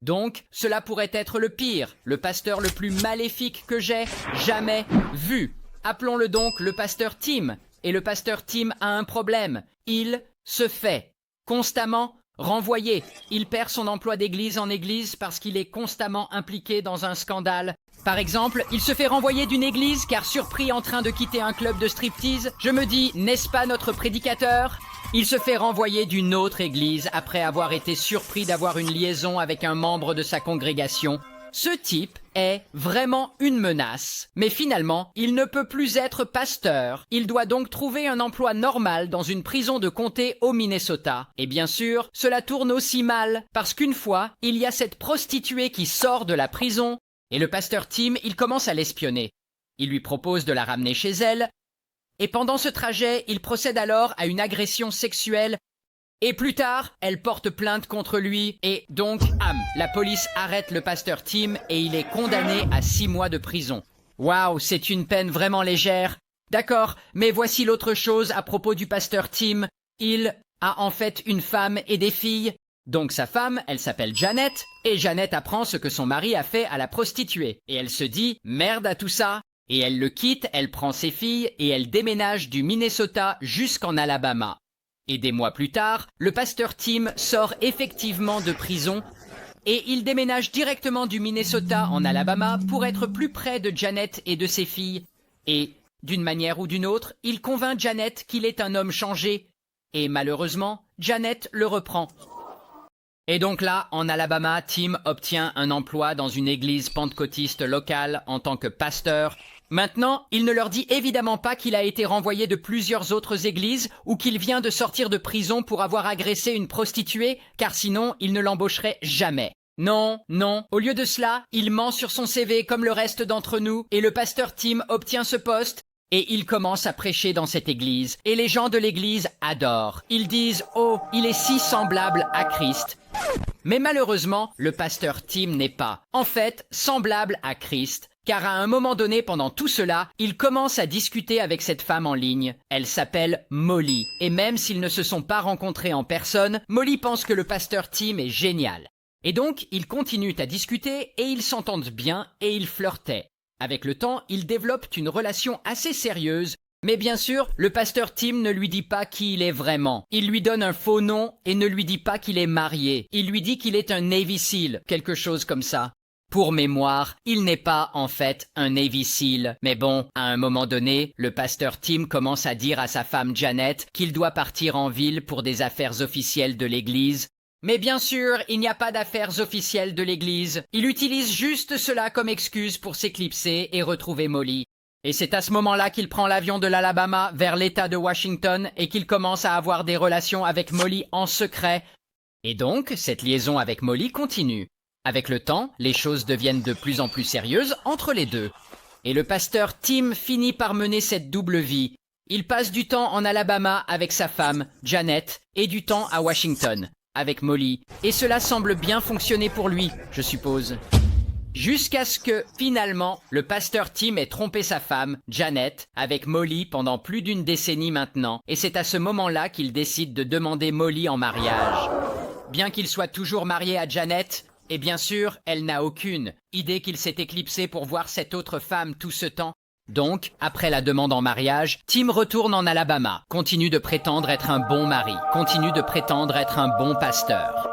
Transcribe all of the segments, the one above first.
Donc, cela pourrait être le pire, le pasteur le plus maléfique que j'ai jamais vu. Appelons-le donc le pasteur Tim. Et le pasteur Tim a un problème. Il se fait constamment renvoyer. Il perd son emploi d'église en église parce qu'il est constamment impliqué dans un scandale. Par exemple, il se fait renvoyer d'une église car surpris en train de quitter un club de striptease. Je me dis, n'est-ce pas notre prédicateur ? Il se fait renvoyer d'une autre église après avoir été surpris d'avoir une liaison avec un membre de sa congrégation. Ce type est vraiment une menace. Mais finalement, il ne peut plus être pasteur. Il doit donc trouver un emploi normal dans une prison de comté au Minnesota. Et bien sûr, cela tourne aussi mal, parce qu'une fois, il y a cette prostituée qui sort de la prison, et le pasteur Tim, il commence à l'espionner. Il lui propose de la ramener chez elle, et pendant ce trajet, il procède alors à une agression sexuelle. Et plus tard, elle porte plainte contre lui et donc, la police arrête le pasteur Tim et il est condamné à 6 mois de prison. Waouh, c'est une peine vraiment légère. D'accord, mais voici l'autre chose à propos du pasteur Tim. Il a en fait une femme et des filles. Donc sa femme, elle s'appelle Janet, et Janet apprend ce que son mari a fait à la prostituée. Et elle se dit, merde à tout ça. Et elle le quitte, elle prend ses filles et elle déménage du Minnesota jusqu'en Alabama. Et des mois plus tard, le pasteur Tim sort effectivement de prison et il déménage directement du Minnesota en Alabama pour être plus près de Janet et de ses filles. Et, d'une manière ou d'une autre, il convainc Janet qu'il est un homme changé. Et malheureusement, Janet le reprend. Et donc là, en Alabama, Tim obtient un emploi dans une église pentecôtiste locale en tant que pasteur. Maintenant, il ne leur dit évidemment pas qu'il a été renvoyé de plusieurs autres églises ou qu'il vient de sortir de prison pour avoir agressé une prostituée, car sinon, il ne l'embaucherait jamais. Non, non. Au lieu de cela, il ment sur son CV comme le reste d'entre nous et le pasteur Tim obtient ce poste. Et il commence à prêcher dans cette église. Et les gens de l'église adorent. Ils disent « Oh, il est si semblable à Christ ». Mais malheureusement, le pasteur Tim n'est pas, en fait, semblable à Christ. Car à un moment donné, pendant tout cela, il commence à discuter avec cette femme en ligne. Elle s'appelle Molly. Et même s'ils ne se sont pas rencontrés en personne, Molly pense que le pasteur Tim est génial. Et donc, ils continuent à discuter et ils s'entendent bien et ils flirtaient. Avec le temps, ils développent une relation assez sérieuse, mais bien sûr, le pasteur Tim ne lui dit pas qui il est vraiment. Il lui donne un faux nom et ne lui dit pas qu'il est marié. Il lui dit qu'il est un Navy SEAL, quelque chose comme ça. Pour mémoire, il n'est pas en fait un Navy SEAL. Mais bon, à un moment donné, le pasteur Tim commence à dire à sa femme Janet qu'il doit partir en ville pour des affaires officielles de l'église. Mais bien sûr, il n'y a pas d'affaires officielles de l'église. Il utilise juste cela comme excuse pour s'éclipser et retrouver Molly. Et c'est à ce moment-là qu'il prend l'avion de l'Alabama vers l'État de Washington et qu'il commence à avoir des relations avec Molly en secret. Et donc, cette liaison avec Molly continue. Avec le temps, les choses deviennent de plus en plus sérieuses entre les deux. Et le pasteur Tim finit par mener cette double vie. Il passe du temps en Alabama avec sa femme, Janet, et du temps à Washington avec Molly, et cela semble bien fonctionner pour lui, je suppose. Jusqu'à ce que, finalement, le pasteur Tim ait trompé sa femme, Janet, avec Molly pendant plus d'une décennie maintenant, et c'est à ce moment-là qu'il décide de demander Molly en mariage. Bien qu'il soit toujours marié à Janet, et bien sûr, elle n'a aucune idée qu'il s'est éclipsé pour voir cette autre femme tout ce temps. Donc, après la demande en mariage, Tim retourne en Alabama, continue de prétendre être un bon mari, continue de prétendre être un bon pasteur.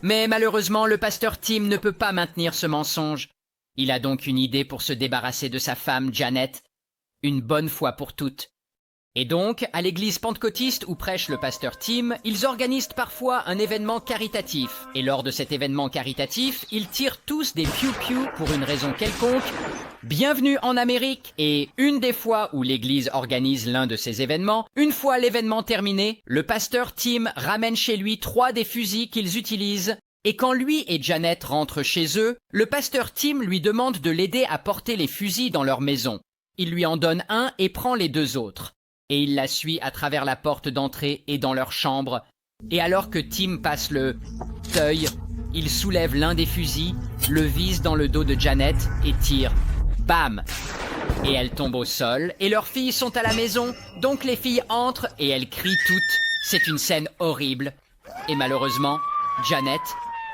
Mais malheureusement, le pasteur Tim ne peut pas maintenir ce mensonge. Il a donc une idée pour se débarrasser de sa femme, Janet, une bonne fois pour toutes. Et donc, à l'église pentecôtiste où prêche le pasteur Tim, ils organisent parfois un événement caritatif. Et lors de cet événement caritatif, ils tirent tous des piou-piou pour une raison quelconque. Bienvenue en Amérique. Et une des fois où l'église organise l'un de ces événements, une fois l'événement terminé, le pasteur Tim ramène chez lui 3 des fusils qu'ils utilisent. Et quand lui et Janet rentrent chez eux, le pasteur Tim lui demande de l'aider à porter les fusils dans leur maison. Il lui en donne un et prend les 2 autres. Et il la suit à travers la porte d'entrée et dans leur chambre. Et alors que Tim passe le seuil, il soulève l'un des fusils, le vise dans le dos de Janet et tire. Bam! Et elle tombe au sol, et leurs filles sont à la maison, donc les filles entrent et elles crient toutes. C'est une scène horrible. Et malheureusement, Janet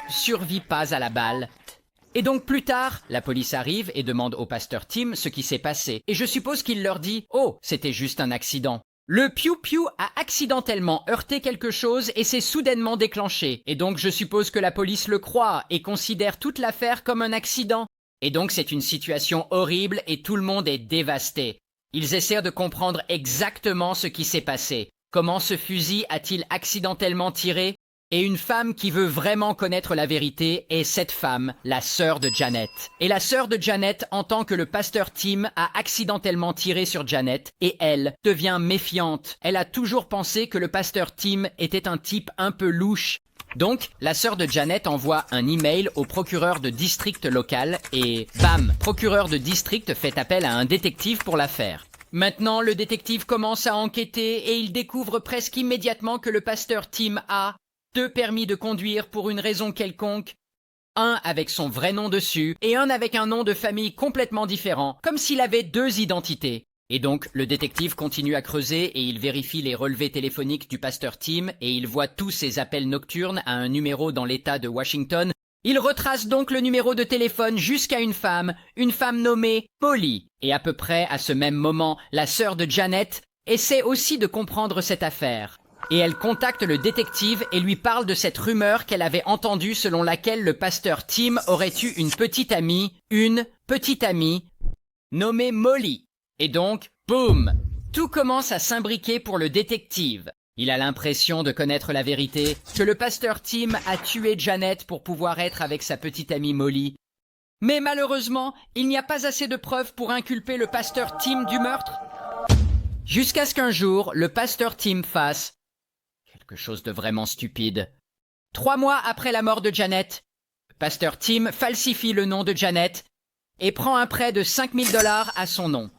survit pas à la balle. Et donc plus tard, la police arrive et demande au pasteur Tim ce qui s'est passé. Et je suppose qu'il leur dit « Oh, c'était juste un accident ». Le piou-piou a accidentellement heurté quelque chose et s'est soudainement déclenché. Et donc je suppose que la police le croit et considère toute l'affaire comme un accident. Et donc c'est une situation horrible et tout le monde est dévasté. Ils essaient de comprendre exactement ce qui s'est passé. Comment ce fusil a-t-il accidentellement tiré? Et une femme qui veut vraiment connaître la vérité est cette femme, la sœur de Janet. Et la sœur de Janet entend que le pasteur Tim a accidentellement tiré sur Janet et elle devient méfiante. Elle a toujours pensé que le pasteur Tim était un type un peu louche. Donc, la sœur de Janet envoie un email au procureur de district local et bam, procureur de district fait appel à un détective pour l'affaire. Maintenant, le détective commence à enquêter et il découvre presque immédiatement que le pasteur Tim a 2 permis de conduire pour une raison quelconque, un avec son vrai nom dessus et un avec un nom de famille complètement différent, comme s'il avait 2 identités. Et donc, le détective continue à creuser et il vérifie les relevés téléphoniques du pasteur Tim et il voit tous ses appels nocturnes à un numéro dans l'État de Washington. Il retrace donc le numéro de téléphone jusqu'à une femme nommée Molly. Et à peu près à ce même moment, la sœur de Janet essaie aussi de comprendre cette affaire. Et elle contacte le détective et lui parle de cette rumeur qu'elle avait entendue selon laquelle le pasteur Tim aurait eu une petite amie nommée Molly. Et donc, boum! Tout commence à s'imbriquer pour le détective. Il a l'impression de connaître la vérité, que le pasteur Tim a tué Janet pour pouvoir être avec sa petite amie Molly. Mais malheureusement, il n'y a pas assez de preuves pour inculper le pasteur Tim du meurtre. Jusqu'à ce qu'un jour, le pasteur Tim fasse quelque chose de vraiment stupide. 3 mois après la mort de Janet, le pasteur Tim falsifie le nom de Janet et prend un prêt de $5000 à son nom.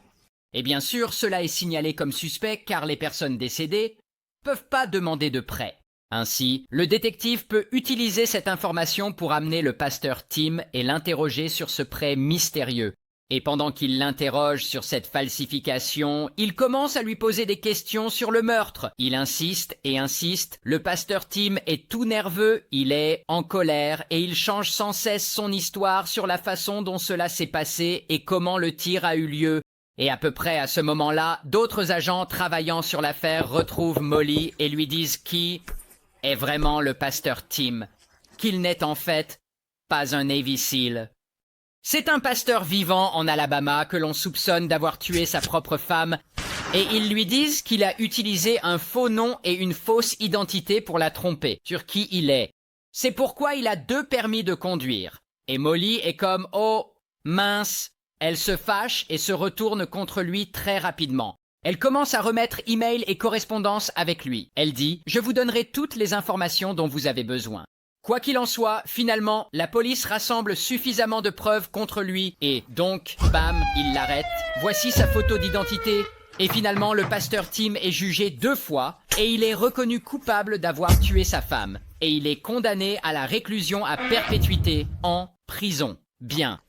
Et bien sûr, cela est signalé comme suspect car les personnes décédées peuvent pas demander de prêt. Ainsi, le détective peut utiliser cette information pour amener le pasteur Tim et l'interroger sur ce prêt mystérieux. Et pendant qu'il l'interroge sur cette falsification, il commence à lui poser des questions sur le meurtre. Il insiste et insiste, le pasteur Tim est tout nerveux, il est en colère et il change sans cesse son histoire sur la façon dont cela s'est passé et comment le tir a eu lieu. Et à peu près à ce moment-là, d'autres agents travaillant sur l'affaire retrouvent Molly et lui disent qui est vraiment le pasteur Tim, qu'il n'est en fait pas un Navy SEAL. C'est un pasteur vivant en Alabama que l'on soupçonne d'avoir tué sa propre femme et ils lui disent qu'il a utilisé un faux nom et une fausse identité pour la tromper sur qui il est. C'est pourquoi il a 2 permis de conduire. Et Molly est comme « Oh, mince !» Elle se fâche et se retourne contre lui très rapidement. Elle commence à remettre email et correspondance avec lui. Elle dit « Je vous donnerai toutes les informations dont vous avez besoin ». Quoi qu'il en soit, finalement, la police rassemble suffisamment de preuves contre lui et donc, bam, il l'arrête. Voici sa photo d'identité. Et finalement, le pasteur Tim est jugé 2 fois et il est reconnu coupable d'avoir tué sa femme. Et il est condamné à la réclusion à perpétuité en prison. Bien.